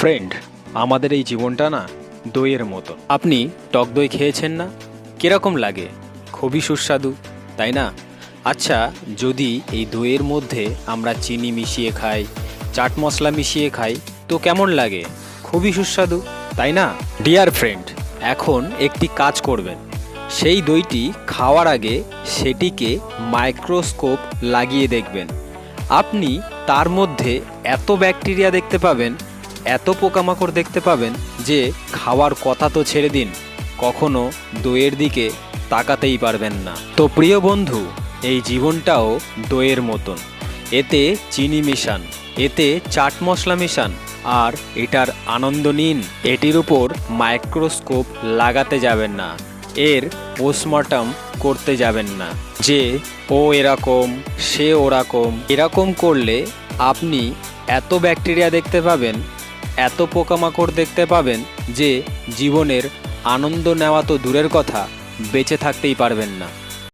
Friend, আমাদের এই জীবনটা না দইয়ের মতো। আপনি টক দই খেয়েছেন না? কীরকম লাগে? খুবই সুস্বাদু, তাই না? আচ্ছা, যদি এই দইয়ের মধ্যে আমরা চিনি মিশিয়ে খাই, চাট মশলা মিশিয়ে খাই, তো কেমন লাগে? খুবই সুস্বাদু, তাই না? ডিয়ার ফ্রেন্ড, এখন একটি কাজ করবেন। সেই দইটি খাওয়ার আগে সেটিকে মাইক্রোস্কোপ লাগিয়ে দেখবেন। আপনি তার মধ্যে এত ব্যাকটেরিয়া দেখতে পাবেন, এত পোকামাকড় দেখতে পাবেন যে খাওয়ার কথা তো ছেড়ে দিন, কখনো দইয়ের দিকে তাকাতেই পারবেন না। তো প্রিয় বন্ধু, এই জীবনটাও দইয়ের মতন। এতে চিনি মিশান, এতে চাট মশলা মিশান, আর এটার আনন্দ নিন। এটির উপর মাইক্রোস্কোপ লাগাতে যাবেন না, এর পোস্টমর্টম করতে যাবেন না যে ও এরকম, সে ওরকম। এরকম করলে আপনি এত ব্যাকটেরিয়া দেখতে পাবেন, এত পোকামাকড় দেখতে পাবেন যে জীবনের আনন্দ নেওয়া তো দূরের কথা, বেঁচে থাকতেই পারবেন না।